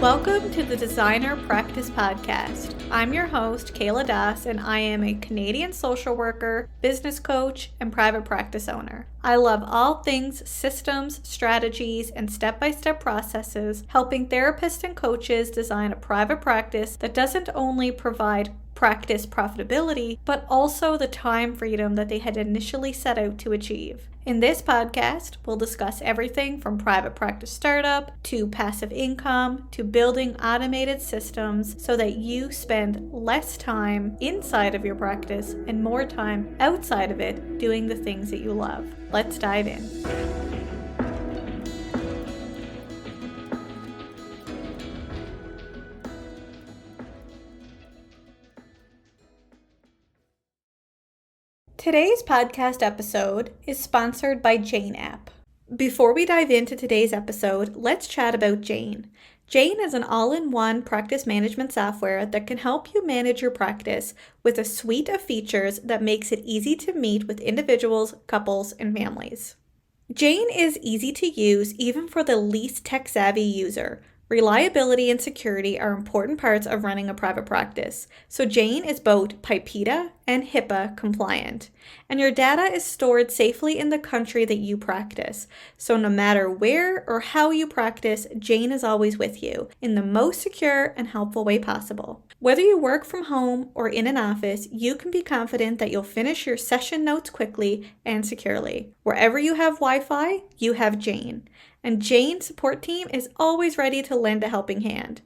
Welcome to the Designer Practice Podcast. I'm your host, Kayla Das, and I am a Canadian social worker, business coach, and private practice owner. I love all things systems, strategies, and step-by-step processes, helping therapists and coaches design a private practice that doesn't only provide practice profitability, but also the time freedom that they had initially set out to achieve. In this podcast, we'll discuss everything from private practice startup to passive income to building automated systems so that you spend less time inside of your practice and more time outside of it doing the things that you love. Let's dive in. Today's podcast episode is sponsored by Jane app. Before we dive into today's episode, let's chat about Jane. Jane is an all-in-one practice management software that can help you manage your practice with a suite of features that makes it easy to meet with individuals, couples, and families. Jane is easy to use even for the least tech-savvy user. Reliability and security are important parts of running a private practice, so Jane is both PIPEDA and HIPAA compliant, and your data is stored safely in the country that you practice, so no matter where or how you practice, Jane is always with you in the most secure and helpful way possible. Whether you work from home or in an office, you can be confident that you'll finish your session notes quickly and securely. Wherever you have Wi-Fi, you have Jane. And Jane's support team is always ready to lend a helping hand.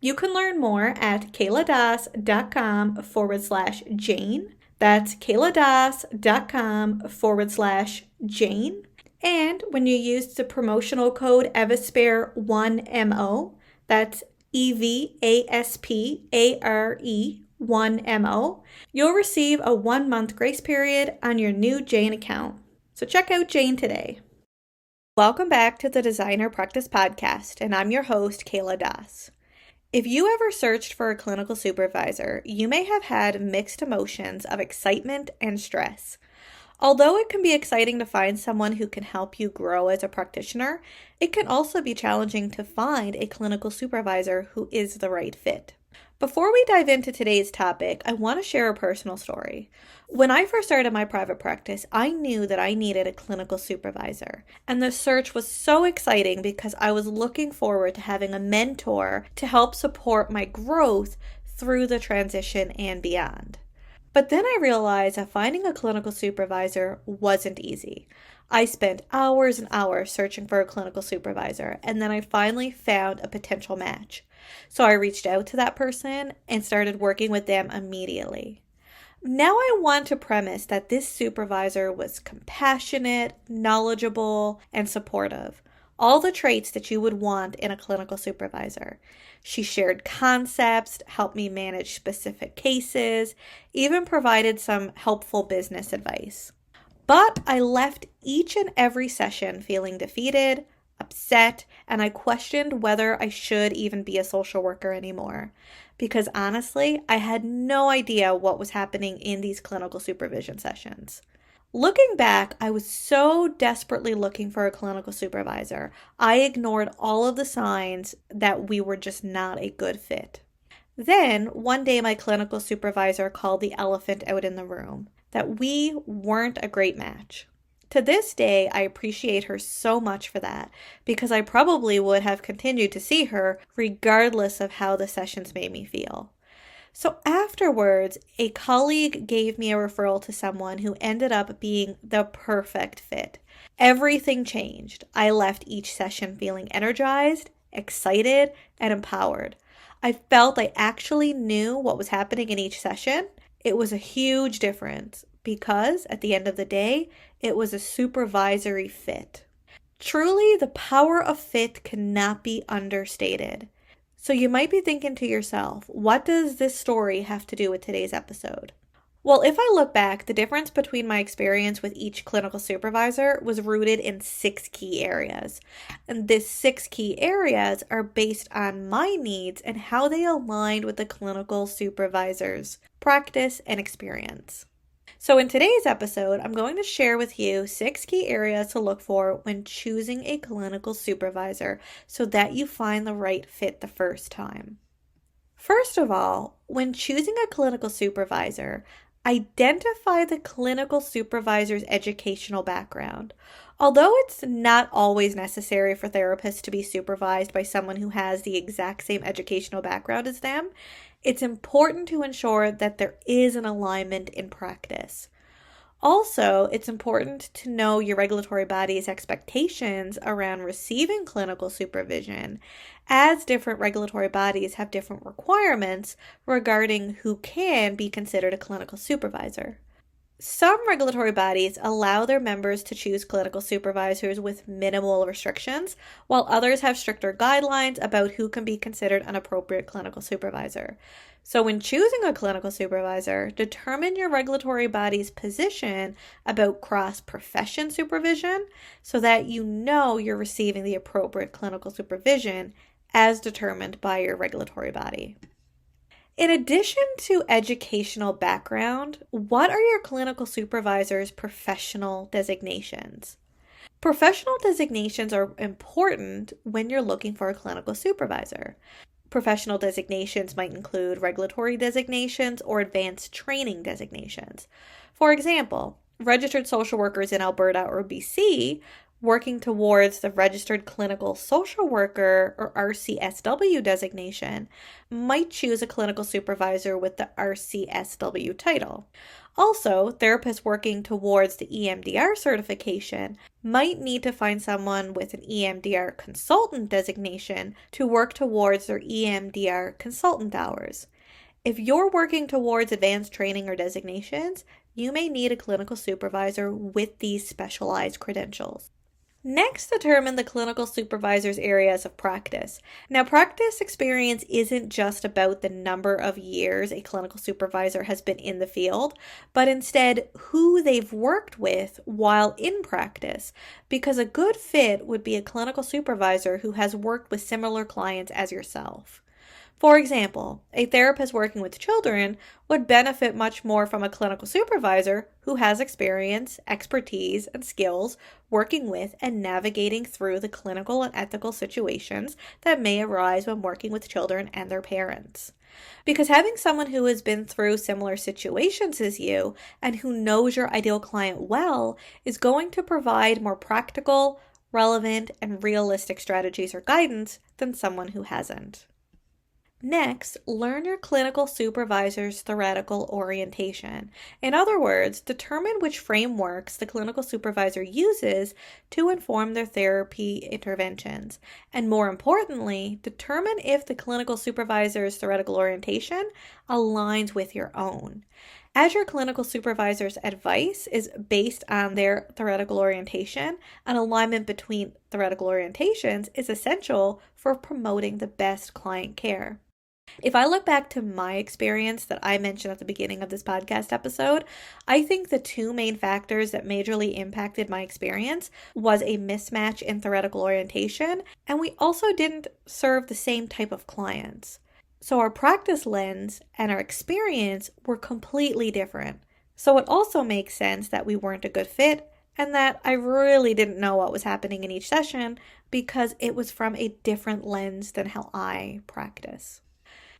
You can learn more at kayladas.com/Jane. That's kayladas.com/Jane. And when you use the promotional code EVASPARE1MO, that's EVASPARE1MO, you'll receive a 1-month grace period on your new Jane account. So check out Jane today. Welcome back to the Designer Practice Podcast, and I'm your host, Kayla Das. If you ever searched for a clinical supervisor, you may have had mixed emotions of excitement and stress. Although it can be exciting to find someone who can help you grow as a practitioner, it can also be challenging to find a clinical supervisor who is the right fit. Before we dive into today's topic, I want to share a personal story. When I first started my private practice, I knew that I needed a clinical supervisor, and the search was so exciting because I was looking forward to having a mentor to help support my growth through the transition and beyond. But then I realized that finding a clinical supervisor wasn't easy. I spent hours and hours searching for a clinical supervisor, and then I finally found a potential match. So I reached out to that person and started working with them immediately. Now I want to premise that this supervisor was compassionate, knowledgeable, and supportive. All the traits that you would want in a clinical supervisor. She shared concepts, helped me manage specific cases, even provided some helpful business advice. But I left each and every session feeling defeated, upset, and I questioned whether I should even be a social worker anymore. Because honestly, I had no idea what was happening in these clinical supervision sessions. Looking back, I was so desperately looking for a clinical supervisor, I ignored all of the signs that we were just not a good fit. Then, one day my clinical supervisor called the elephant out in the room, that we weren't a great match. To this day, I appreciate her so much for that, because I probably would have continued to see her regardless of how the sessions made me feel. So afterwards, a colleague gave me a referral to someone who ended up being the perfect fit. Everything changed. I left each session feeling energized, excited, and empowered. I felt I actually knew what was happening in each session. It was a huge difference because at the end of the day, it was a supervisory fit. Truly, the power of fit cannot be understated. So you might be thinking to yourself, what does this story have to do with today's episode? Well, if I look back, the difference between my experience with each clinical supervisor was rooted in 6 key areas. And these 6 key areas are based on my needs and how they aligned with the clinical supervisor's practice and experience. So in today's episode, I'm going to share with you 6 key areas to look for when choosing a clinical supervisor so that you find the right fit the first time. First of all, when choosing a clinical supervisor, identify the clinical supervisor's educational background. Although it's not always necessary for therapists to be supervised by someone who has the exact same educational background as them, it's important to ensure that there is an alignment in practice. Also, it's important to know your regulatory body's expectations around receiving clinical supervision, as different regulatory bodies have different requirements regarding who can be considered a clinical supervisor. Some regulatory bodies allow their members to choose clinical supervisors with minimal restrictions, while others have stricter guidelines about who can be considered an appropriate clinical supervisor. So when choosing a clinical supervisor, determine your regulatory body's position about cross-profession supervision so that you know you're receiving the appropriate clinical supervision as determined by your regulatory body. In addition to educational background, what are your clinical supervisor's professional designations? Professional designations are important when you're looking for a clinical supervisor. Professional designations might include regulatory designations or advanced training designations. For example, registered social workers in Alberta or BC working towards the Registered Clinical Social Worker or RCSW designation might choose a clinical supervisor with the RCSW title. Also, therapists working towards the EMDR certification might need to find someone with an EMDR consultant designation to work towards their EMDR consultant hours. If you're working towards advanced training or designations, you may need a clinical supervisor with these specialized credentials. Next, determine the clinical supervisor's areas of practice. Now, practice experience isn't just about the number of years a clinical supervisor has been in the field, but instead who they've worked with while in practice, because a good fit would be a clinical supervisor who has worked with similar clients as yourself. For example, a therapist working with children would benefit much more from a clinical supervisor who has experience, expertise, and skills working with and navigating through the clinical and ethical situations that may arise when working with children and their parents. Because having someone who has been through similar situations as you and who knows your ideal client well is going to provide more practical, relevant, and realistic strategies or guidance than someone who hasn't. Next, learn your clinical supervisor's theoretical orientation. In other words, determine which frameworks the clinical supervisor uses to inform their therapy interventions. And more importantly, determine if the clinical supervisor's theoretical orientation aligns with your own. As your clinical supervisor's advice is based on their theoretical orientation, an alignment between theoretical orientations is essential for promoting the best client care. If I look back to my experience that I mentioned at the beginning of this podcast episode, I think the two main factors that majorly impacted my experience was a mismatch in theoretical orientation, and we also didn't serve the same type of clients. So our practice lens and our experience were completely different. So it also makes sense that we weren't a good fit and that I really didn't know what was happening in each session because it was from a different lens than how I practice.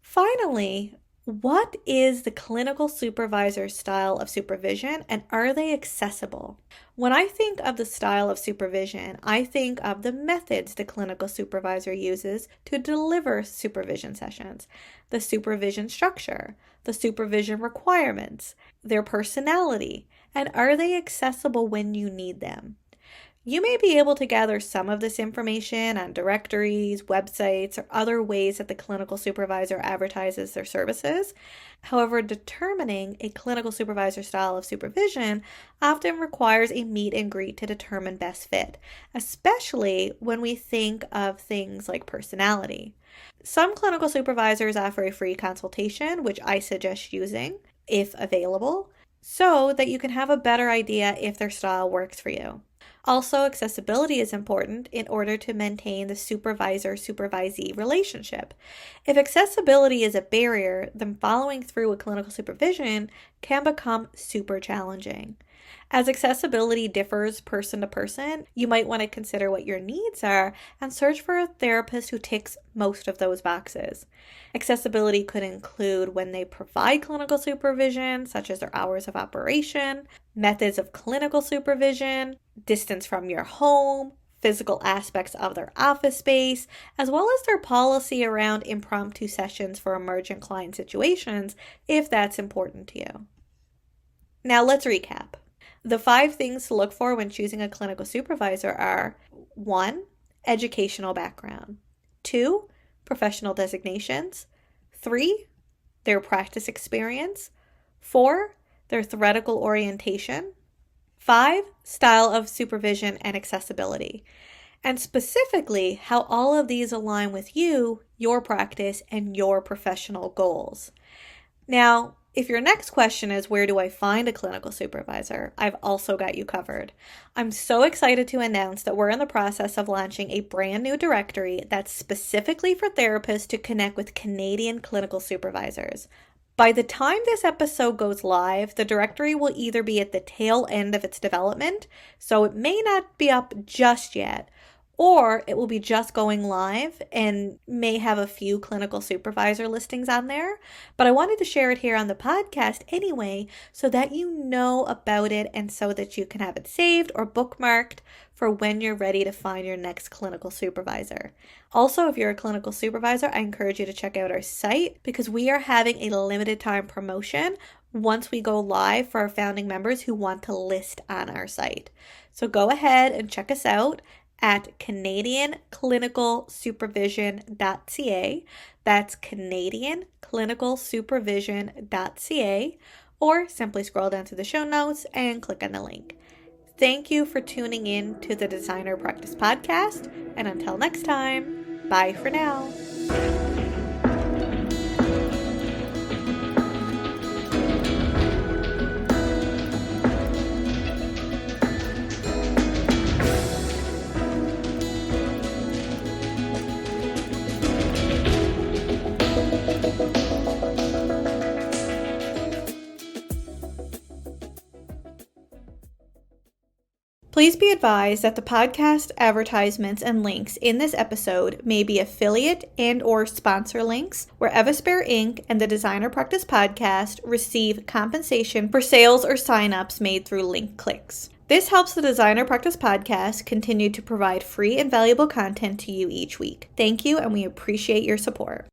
Finally, what is the clinical supervisor's style of supervision and are they accessible? When I think of the style of supervision, I think of the methods the clinical supervisor uses to deliver supervision sessions, the supervision structure, the supervision requirements, their personality, and are they accessible when you need them? You may be able to gather some of this information on directories, websites, or other ways that the clinical supervisor advertises their services. However, determining a clinical supervisor style of supervision often requires a meet and greet to determine best fit, especially when we think of things like personality. Some clinical supervisors offer a free consultation, which I suggest using, if available, so that you can have a better idea if their style works for you. Also, accessibility is important in order to maintain the supervisor-supervisee relationship. If accessibility is a barrier, then following through with clinical supervision can become super challenging. As accessibility differs person to person, you might want to consider what your needs are and search for a therapist who ticks most of those boxes. Accessibility could include when they provide clinical supervision, such as their hours of operation, methods of clinical supervision, distance from your home, physical aspects of their office space, as well as their policy around impromptu sessions for emergent client situations, if that's important to you. Now let's recap. The 5 things to look for when choosing a clinical supervisor are 1. Educational background. 2. Professional designations. 3. Their practice experience. 4. Their theoretical orientation. 5. Style of supervision and accessibility. And specifically, how all of these align with you, your practice, and your professional goals. Now, if your next question is, where do I find a clinical supervisor? I've also got you covered. I'm so excited to announce that we're in the process of launching a brand new directory that's specifically for therapists to connect with Canadian clinical supervisors. By the time this episode goes live, the directory will either be at the tail end of its development, so it may not be up just yet, or it will be just going live and may have a few clinical supervisor listings on there. But I wanted to share it here on the podcast anyway, so that you know about it and so that you can have it saved or bookmarked for when you're ready to find your next clinical supervisor. Also, if you're a clinical supervisor, I encourage you to check out our site because we are having a limited time promotion once we go live for our founding members who want to list on our site. So go ahead and check us out at canadianclinicalsupervision.ca. That's canadianclinicalsupervision.ca, or simply scroll down to the show notes and click on the link. Thank you for tuning in to the Designer Practice Podcast, and until next time, bye for now. Please be advised that the podcast advertisements and links in this episode may be affiliate and or sponsor links where Evaspare Inc. and the Designer Practice Podcast receive compensation for sales or signups made through link clicks. This helps the Designer Practice Podcast continue to provide free and valuable content to you each week. Thank you, and we appreciate your support.